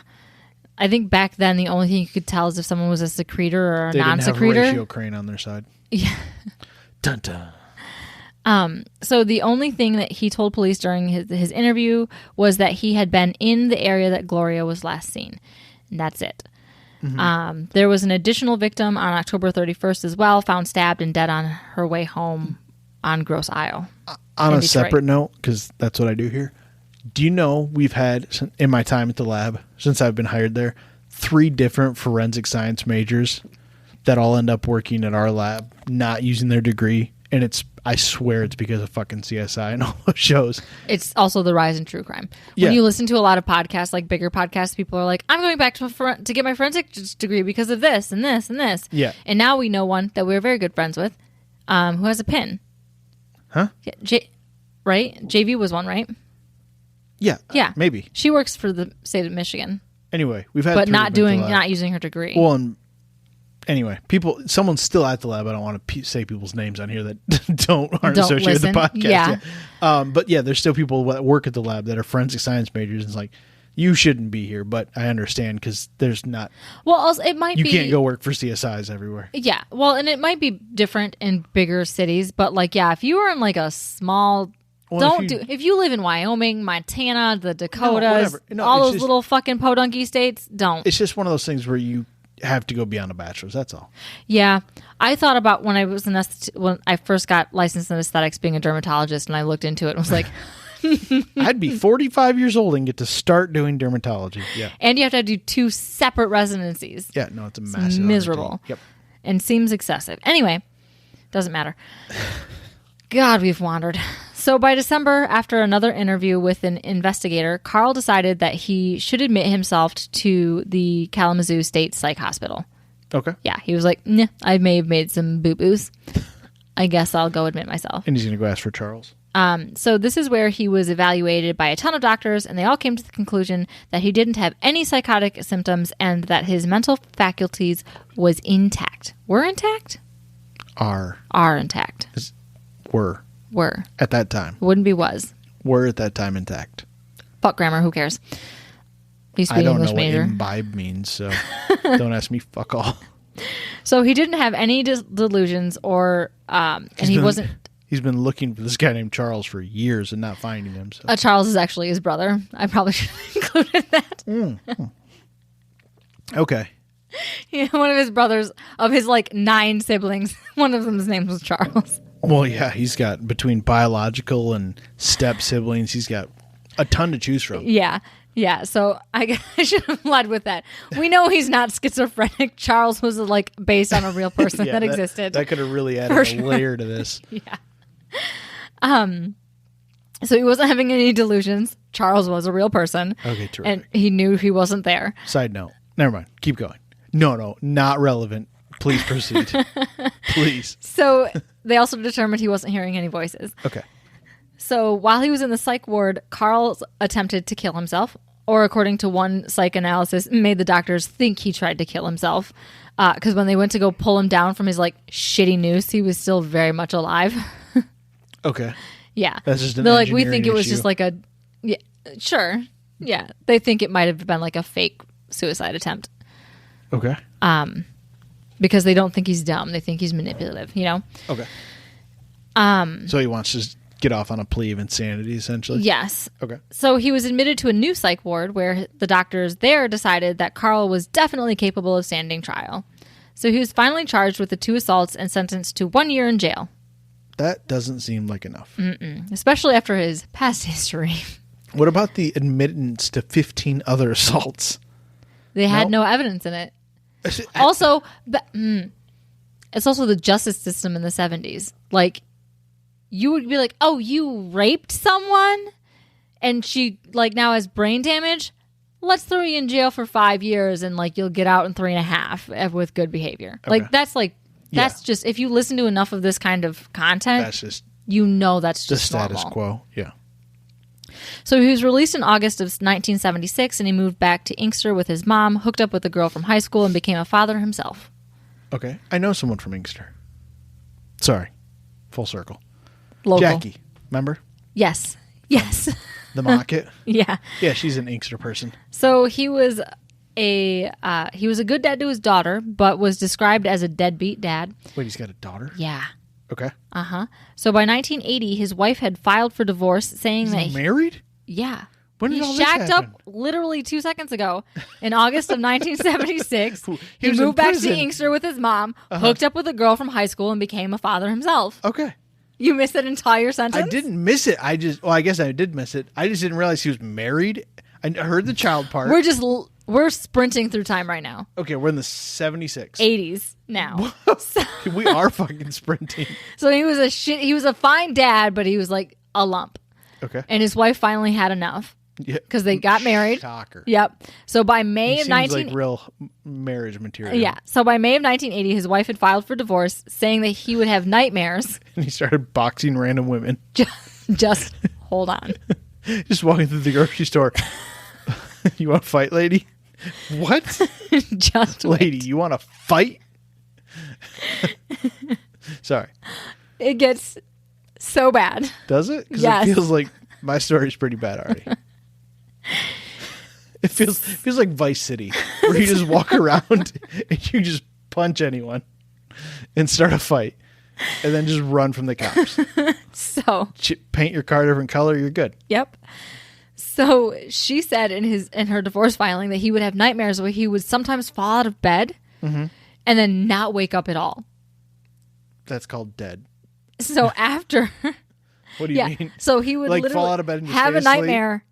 I think back then the only thing you could tell is if someone was a secretor or a They non-secretor. didn't have Ratio Crane on their side. Yeah. Dun dun. So the only thing that he told police during his interview was that he had been in the area that Gloria was last seen. And that's it. Mm-hmm. There was an additional victim on October 31st as well, found stabbed and dead on her way home on Grosse Isle. On a Detroit. separate note, because that's what I do here, do you know we've had, in my time at the lab, since I've been hired there, 3 different forensic science majors that all end up working at our lab, not using their degree, and I swear it's because of fucking CSI and all those shows. It's also the rise in true crime. Yeah. When you listen to a lot of podcasts, like bigger podcasts, people are like, I'm going back to get my forensic degree because of this and this and this. Yeah. And now we know one that we're very good friends with who has a pin. Huh? Yeah, right? JV was one, right? Yeah. Yeah. Maybe. She works for the state of Michigan, Anyway, we've had but 3 not at the lab. not using her degree. Well, and anyway, someone's still at the lab. I don't want to say people's names on here that aren't Don't associated listen. with the podcast. Yeah. But yeah, there's still people that work at the lab that are forensic science majors. And it's like, you shouldn't be here, but I understand because there's not. Well, also, it might You be. can't go work for CSIs everywhere. Yeah. Well, and it might be different in bigger cities, but if you were in a small. Well, if you live in Wyoming, Montana, the Dakotas, whatever. No, all it's those just- little fucking podunky states, don't. It's just one of those things where you have to go beyond a bachelor's. That's all. Yeah, I thought about when I was when I first got licensed in aesthetics, being a dermatologist, and I looked into it and was like, I'd be 45 years old and get to start doing dermatology. Yeah. and you have to do 2 separate residencies. Yeah. No, it's a massive miserable. undertaking. Yep. And seems excessive. Anyway, doesn't matter. God, we've wandered. So by December, after another interview with an investigator, Carl decided that he should admit himself to the Kalamazoo State Psych Hospital. Okay. Yeah, he was like, nah, I may have made some boo-boos. I guess I'll go admit myself. And he's going to go ask for Charles. So this is where he was evaluated by a ton of doctors, and they all came to the conclusion that he didn't have any psychotic symptoms and that his mental faculties was intact. Were intact? Are intact. Were. At that time. Wouldn't be was. Were at that time intact. Fuck grammar, who cares? Used to be I an don't English know major. what imbibe means, so don't ask me fuck all. So he didn't have any delusions or, and he wasn't. He's been looking for this guy named Charles for years and not finding him. So. Charles is actually his brother. I probably should have included that. Okay. Yeah, one of his brothers, of his 9 siblings, one of them's name was Charles. Well, yeah, he's got between biological and step siblings, he's got a ton to choose from. Yeah. Yeah, so I should have led with that. We know he's not schizophrenic. Charles was like based on a real person Yeah, that existed. That could have really added a layer to this. Yeah. So he wasn't having any delusions. Charles was a real person. Okay, terrific. And he knew he wasn't there. Side note. Never mind. Keep going. No, not relevant. Please proceed. Please. So they also determined he wasn't hearing any voices. Okay. So while he was in the psych ward, Carl attempted to kill himself, or according to one psychoanalysis, made the doctors think he tried to kill himself. Because when they went to go pull him down from his like shitty noose, he was still very much alive. Okay. Yeah. That's just an They're like, we think it was issue. just like a, yeah, sure. Yeah. They think it might have been like a fake suicide attempt. Okay. Because they don't think he's dumb. They think he's manipulative, you know? Okay. So he wants to get off on a plea of insanity, essentially? Yes. Okay. So he was admitted to a new psych ward where the doctors there decided that Carl was definitely capable of standing trial. So he was finally charged with the 2 assaults and sentenced to 1 year in jail, That doesn't seem like enough. especially after his past history. What about the admittance to 15 other assaults? They had Nope. no evidence in it. Also, it's also the justice system in the 70s. Like, you would be like, oh, you raped someone and she like now has brain damage? Let's throw you in jail for 5 years and like you'll get out in 3.5 with good behavior. Okay. Like that's just, if you listen to enough of this kind of content, That's just you know that's the just status normal. quo. Yeah. So he was released in August of 1976 and he moved back to Inkster with his mom, hooked up with a girl from high school and became a father himself. Okay. I know someone from Inkster. Sorry. Full circle. Local. Jackie. Remember? Yes. Yes. The market? Yeah. Yeah, she's an Inkster person. So he was a good dad to his daughter, but was described as a deadbeat dad. Wait, he's got a daughter? Yeah. Okay. So by 1980, his wife had filed for divorce, saying that He's married? yeah. When did He all this shacked happen? up literally 2 seconds ago in August of 1976. He He was in moved back to prison. Inkster with his mom, hooked up with a girl from high school, and became a father himself. Okay. You missed that entire sentence? I didn't miss it. I guess I did miss it. I just didn't realize he was married. I heard the child part. We're sprinting through time right now. Okay, we're in the 76. 80s now. We are fucking sprinting. So he was a fine dad, but he was like a lump. Okay. And his wife finally had enough Yeah. because they got married. Shocker. Yep. So by May He of seems 19 like real marriage material. Yeah. So by May of 1980, his wife had filed for divorce, saying that he would have nightmares. And he started boxing random women. Just hold on. Just walking through the grocery store. You want to fight, lady? What? Just Lady, you want to fight? Sorry. it gets so bad. Does it? Because Yes. it feels like my story's pretty bad already. It feels like Vice City, where you just walk around and you just punch anyone and start a fight, and then just run from the cops. So Paint your car a different color, you're good. yep. So she said in her divorce filing that he would have nightmares where he would sometimes fall out of bed and then not wake up at all. That's called dead. So after, What do you yeah, mean? so he would Like, literally fall out of bed and just have stay a asleep? nightmare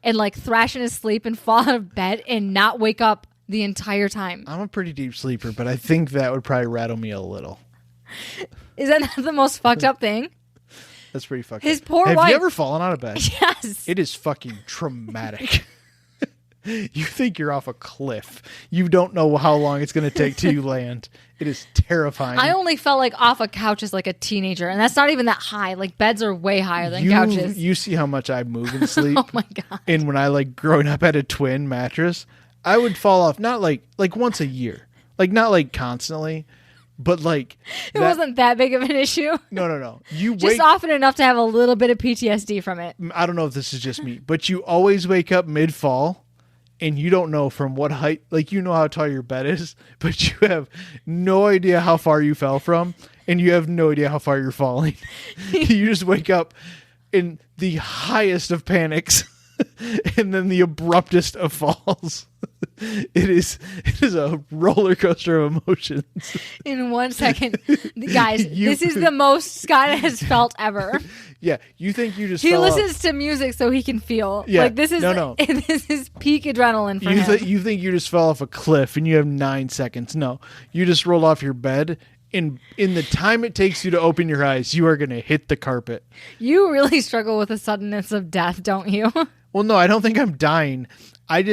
and like thrash in his sleep and fall out of bed and not wake up the entire time. I'm a pretty deep sleeper, but I think that would probably rattle me a little. Is that not the most fucked up thing? That's pretty fucked His up. poor Have wife- you ever fallen out of bed? Yes. It is fucking traumatic. You think you're off a cliff. You don't know how long it's going to take till you land. It is terrifying. I only felt like off a couch as like a teenager, and that's not even that high. Like beds are way higher than couches. You see how much I move and sleep. Oh my God. And when I like growing up had a twin mattress, I would fall off not like once a year. Like not like constantly, but like It wasn't that big of an issue. No. You Just wake often enough to have a little bit of PTSD from it. I don't know if this is just me, but you always wake up mid-fall and you don't know from what height, like you know how tall your bed is, but you have no idea how far you fell from, and you have no idea how far you're falling. You just wake up in the highest of panics. and then the abruptest of falls. It is a roller coaster of emotions. In 1 second, guys, this is the most Scott has felt ever. Yeah, you think you just He fell listens to music so he can feel. Yeah, Like this is no. this is peak adrenaline for him. You think you just fell off a cliff and you have 9 seconds. No, you just rolled off your bed. In the time it takes you to open your eyes, you are going to hit the carpet. You really struggle with the suddenness of death, don't you? Well, no, I don't think I'm dying. And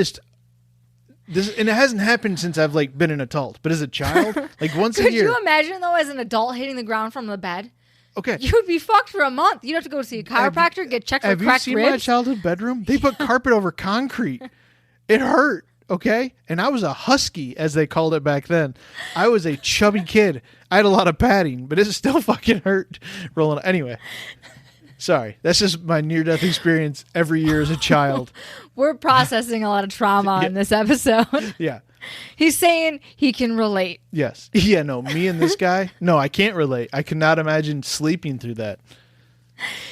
it hasn't happened since I've like been an adult, but as a child, like once a Could year. you imagine though, as an adult hitting the ground from the bed? Okay. You would be fucked for a month. You'd have to go see a chiropractor, get checked for Have you cracked seen my ribs. childhood bedroom? They put carpet over concrete. It hurt. Okay. And I was a husky, as they called it back then. I was a chubby kid. I had a lot of padding, but it still fucking hurt rolling. Anyway. Sorry. That's just my near-death experience every year as a child. We're processing a lot of trauma in this episode. Yeah. He's saying he can relate. Yes. Yeah, no, me and this guy, no, I can't relate. I cannot imagine sleeping through that.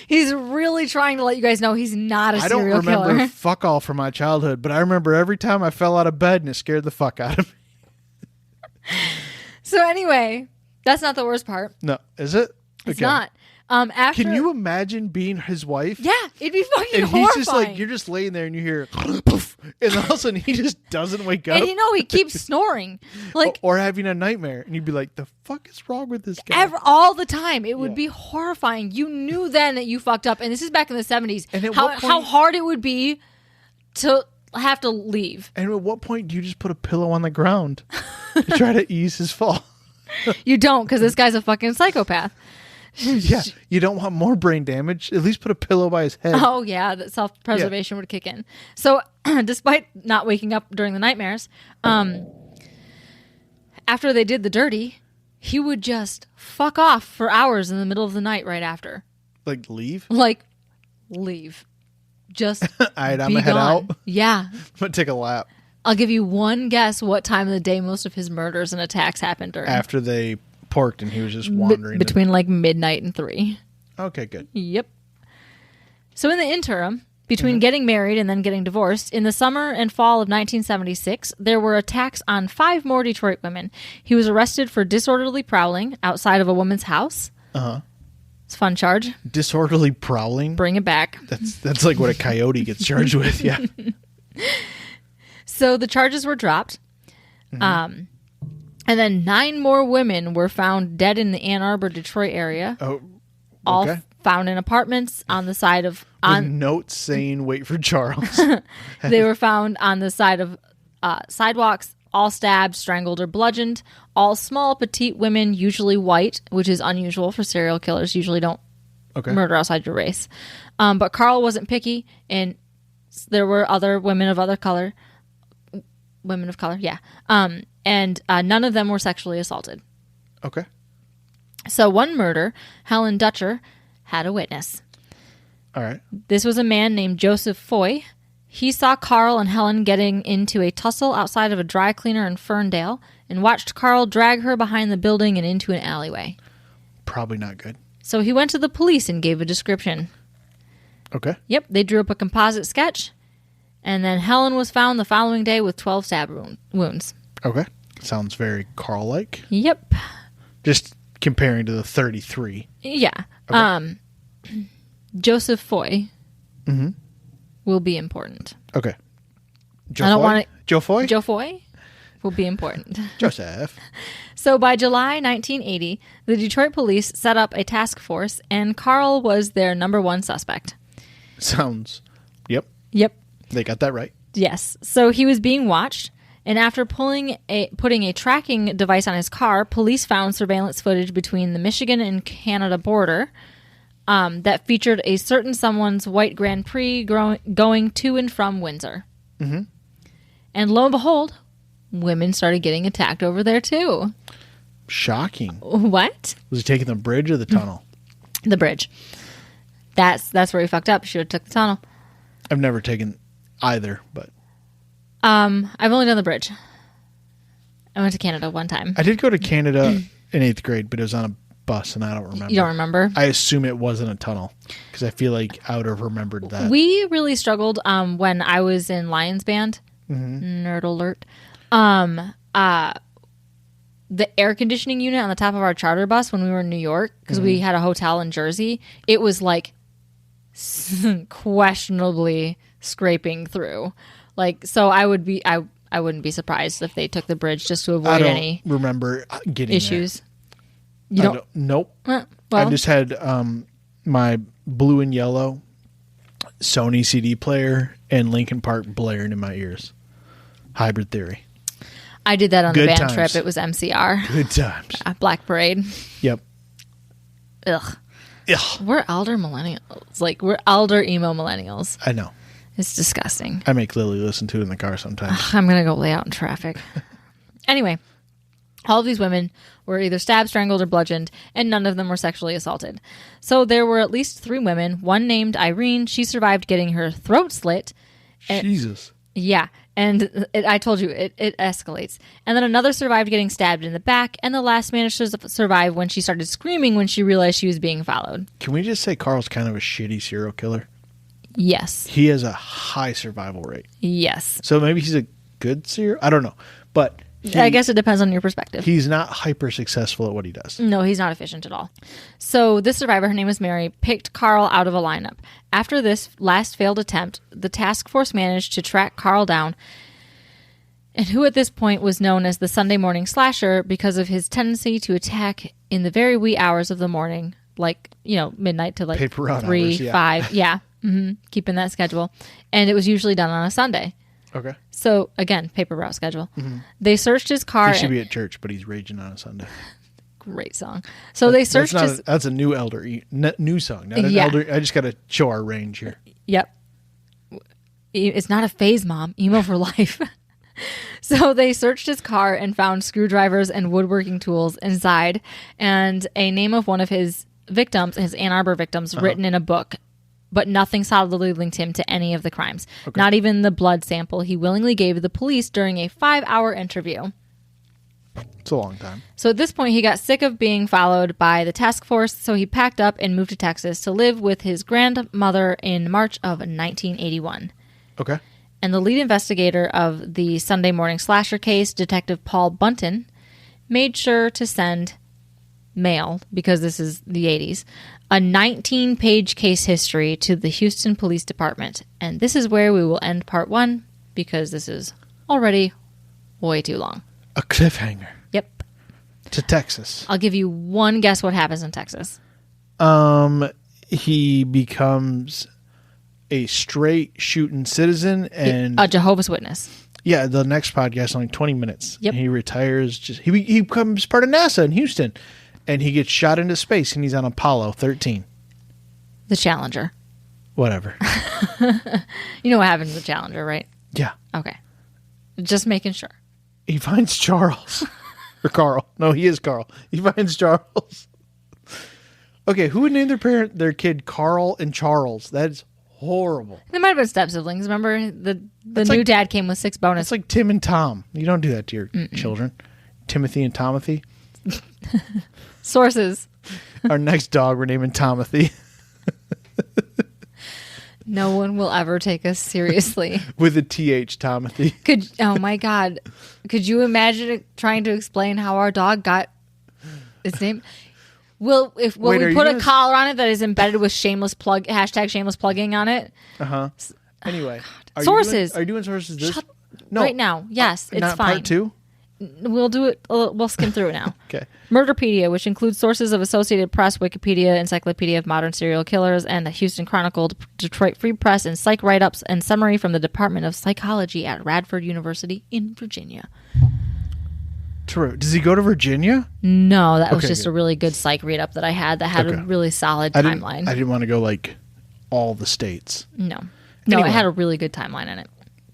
He's really trying to let you guys know he's not a I don't serial remember killer. fuck all from my childhood, but I remember every time I fell out of bed and it scared the fuck out of me. So anyway, that's not the worst part. No, is it? It's not. After, Can you imagine being his wife? Yeah, it'd be fucking And horrifying. he's just like, you're just laying there and you hear, poof, and all of a sudden he just doesn't wake up. and you know he keeps snoring like or having a nightmare. And you'd be like, the fuck is wrong with this guy? all the time. It would Yeah. be horrifying. You knew then that you fucked up, and this is back in the 70s. And at how what point- hard it would be to have to leave. And at what point do you just put a pillow on the ground to try to ease his fall? You don't, because this guy's a fucking psychopath. Yeah, you don't want more brain damage. At least put a pillow by his head. Oh yeah, that self-preservation would kick in. So, despite not waking up during the nightmares, after they did the dirty, he would just fuck off for hours in the middle of the night right after. Like leave? Like, leave. Just All right, I'm be gonna head gone. out. Yeah. I'm gonna take a lap I'll give you one guess what time of the day most of his murders and attacks happened during. after they porked and he was just wandering. Between like midnight and 3. Okay, good. Yep. So in the interim, between getting married and then getting divorced, in the summer and fall of 1976, there were attacks on 5 more Detroit women. He was arrested for disorderly prowling outside of a woman's house. Uh-huh. It's a fun charge. Disorderly prowling. Bring it back. That's like what a coyote gets charged with. Yeah. So the charges were dropped. And then 9 more women were found dead in the Ann Arbor, Detroit area. Oh, All okay. found in apartments on the side of... With notes saying "Wait for Charles." They were found on the side of sidewalks, all stabbed, strangled, or bludgeoned. All small, petite women, usually white, which is unusual for serial killers. Usually don't Okay. murder outside your race. But Carl wasn't picky, and there were other women of other color. Women of color, yeah. And none of them were sexually assaulted. Okay. So one murder, Helen Dutcher had a witness. All right. This was a man named Joseph Foy. He saw Carl and Helen getting into a tussle outside of a dry cleaner in Ferndale and watched Carl drag her behind the building and into an alleyway. Probably not good. So he went to the police and gave a description. Okay. Yep, they drew up a composite sketch, and then Helen was found the following day with 12 stab wounds. Okay. Sounds very Carl-like. Yep. Just comparing to the 33. Yeah. Okay. Joseph Foy will be important. Okay. Joe I don't Foy? want Joe Foy? Joe Foy will be important. Joseph. So by July 1980, the Detroit police set up a task force, and Carl was their number 1 suspect. Sounds. Yep. Yep. They got that right. Yes. So he was being watched, and after putting a tracking device on his car, police found surveillance footage between the Michigan and Canada border that featured a certain someone's white Grand Prix going to and from Windsor. Mm-hmm. And lo and behold, women started getting attacked over there too. Shocking. What? Was he taking the bridge or the tunnel? The bridge. That's where he fucked up. Should have took the tunnel. I've never taken either, but I've only done the bridge. I went to Canada one time. I did go to Canada in 8th grade, but it was on a bus, and I don't remember. You don't remember? I assume it wasn't a tunnel because I feel like I would have remembered that. We really struggled when I was in Lions Band. Nerd alert. The air conditioning unit on the top of our charter bus when we were in New York, because we had a hotel in Jersey, it was like questionably scraping through. Like, so I wouldn't be surprised if they took the bridge just to avoid any remember getting issues. There. You don't? Nope. Well, I just had my blue and yellow Sony CD player and Linkin Park blaring in my ears. Hybrid Theory. I did that on the Good band times. trip. It was MCR. Good times. Black Parade. Yep. Ugh. Ugh. We're elder millennials. Like, we're elder emo millennials. I know. It's disgusting. I make Lily listen to it in the car sometimes. I'm going to go lay out in traffic. Anyway, all of these women were either stabbed, strangled, or bludgeoned, and none of them were sexually assaulted. So there were at least 3 women. One named Irene. She survived getting her throat slit. Jesus. Yeah. And I told you, it escalates. And then another survived getting stabbed in the back, and the last managed to survive when she started screaming when she realized she was being followed. Can we just say Carl's kind of a shitty serial killer? Yes. He has a high survival rate. Yes. So maybe he's a good serial... I don't know. But... I guess it depends on your perspective. He's not hyper successful at what he does. No, he's not efficient at all. So this survivor, her name was Mary, picked Carl out of a lineup. After this last failed attempt, the task force managed to track Carl down, and who at this point was known as the Sunday morning slasher because of his tendency to attack in the very wee hours of the morning, like, midnight to like Paper route 3, hours, yeah. 5. Yeah. Keeping that schedule. And it was usually done on a Sunday. Okay. So, again, paper route schedule. They searched his car. He should be at church, but he's raging on a Sunday. Great song. So they searched his... That's a new elder... new song. Not an Yeah. elder... I just got to show our range here. Yep. It's not a phase, Mom. Emo for life. So they searched his car and found screwdrivers and woodworking tools inside, and a name of one of his victims, his Ann Arbor victims, written in a book. But nothing solidly linked him to any of the crimes. Okay. Not even the blood sample he willingly gave the police during a 5-hour interview. It's a long time. So at this point, he got sick of being followed by the task force, so he packed up and moved to Texas to live with his grandmother in March of 1981. Okay. And the lead investigator of the Sunday morning slasher case, Detective Paul Bunton, made sure to send mail, because this is the 80s, a 19-page case history to the Houston Police Department. And this is where we will end part 1, because this is already way too long. A cliffhanger. Yep. To Texas. I'll give you one guess what happens in Texas. He becomes a straight shooting citizen and... A Jehovah's Witness. Yeah, the next podcast, only 20 minutes. Yep. He retires. He becomes part of NASA in Houston. And he gets shot into space, and he's on Apollo 13. The Challenger. Whatever. You know what happens to the Challenger, right? Yeah. Okay. Just making sure. He finds Charles. Or Carl. No, he is Carl. He finds Charles. Okay, who would name their kid Carl and Charles? That's horrible. They might have been step siblings. Remember, the new dad came with 6 bonus. It's like Tim and Tom. You don't do that to your children. Timothy and Tomothy. Sources. Our next dog, we're naming Tomothy. No one will ever take us seriously. With a TH, Tomothy. Oh my God. Could you imagine trying to explain how our dog got its name? Will we put a collar on it that is embedded with shameless plugging on it? Uh-huh. Anyway. Sources. Are you doing sources this? No. Right now. Yes, it's not fine. Part 2? We'll do it. We'll skim through it now. Okay. Murderpedia, which includes sources of Associated Press, Wikipedia, Encyclopedia of Modern Serial Killers, and the Houston Chronicle, Detroit Free Press, and psych write-ups and summary from the Department of Psychology at Radford University in Virginia. True. Does he go to Virginia? No, that was just a really good psych read-up that I had that had a really solid timeline. I didn't want to go like all the states. No, Anyway. it had a really good timeline in it.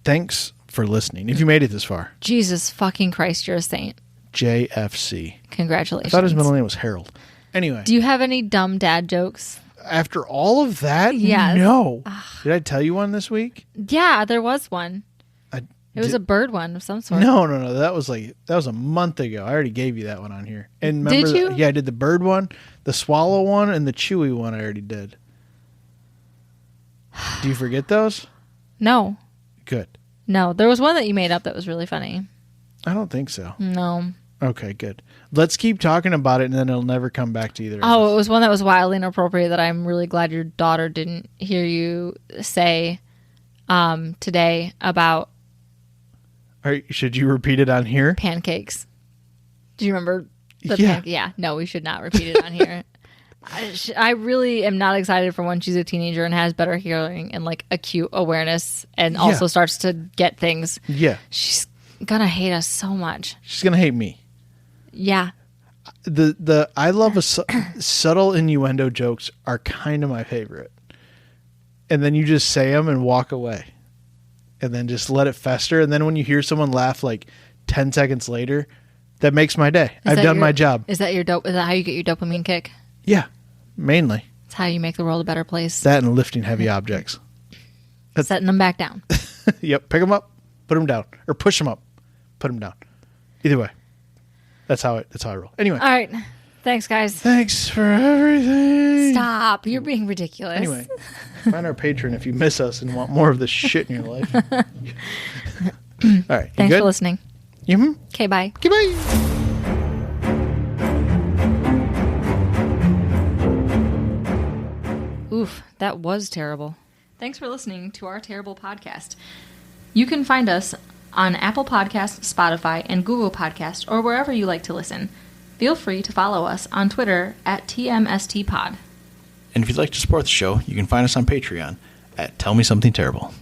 Thanks for listening. If you made it this far. Jesus fucking Christ, you're a saint. JFC. Congratulations. I thought his middle name was Harold. Anyway. Do you have any dumb dad jokes? After all of that? Yes. No. Did I tell you one this week? Yeah, there was one. It was a bird one of some sort. No. That was a month ago. I already gave you that one on here. And remember, Did you? Yeah, I did the bird one, the swallow one, and the chewy one. I already did. Do you forget those? No. Good. No. There was one that you made up that was really funny. I don't think so. No. Okay, good. Let's keep talking about it, and then it'll never come back to either of us. Oh, it was one that was wildly inappropriate that I'm really glad your daughter didn't hear you say today about All right, should you repeat it on here? pancakes. Do you remember the Yeah. Yeah, no, we should not repeat it on here. I really am not excited for when she's a teenager and has better hearing and like acute awareness and also starts to get things. Yeah. She's gonna hate us so much. She's going to hate me. Yeah. I love subtle innuendo jokes are kind of my favorite. And then you just say them and walk away. And then just let it fester. And then when you hear someone laugh like 10 seconds later, that makes my day. I've done my job. Is that how you get your dopamine kick? Yeah, mainly. It's how you make the world a better place. That and lifting heavy objects. Setting them back down. Yep, pick them up, put them down. Or push them up, put them down. Either way. That's how I roll. Anyway. All right. Thanks, guys. Thanks for everything. Stop. You're being ridiculous. Anyway, find our patron if you miss us and want more of this shit in your life. All right. Thanks good? for listening. Mm-hmm. Okay, bye. Okay, bye. Oof, that was terrible. Thanks for listening to our terrible podcast. You can find us on Apple Podcasts, Spotify, and Google Podcasts, or wherever you like to listen. Feel free to follow us on Twitter at TMSTPod. And if you'd like to support the show, you can find us on Patreon at Tell Me Something Terrible.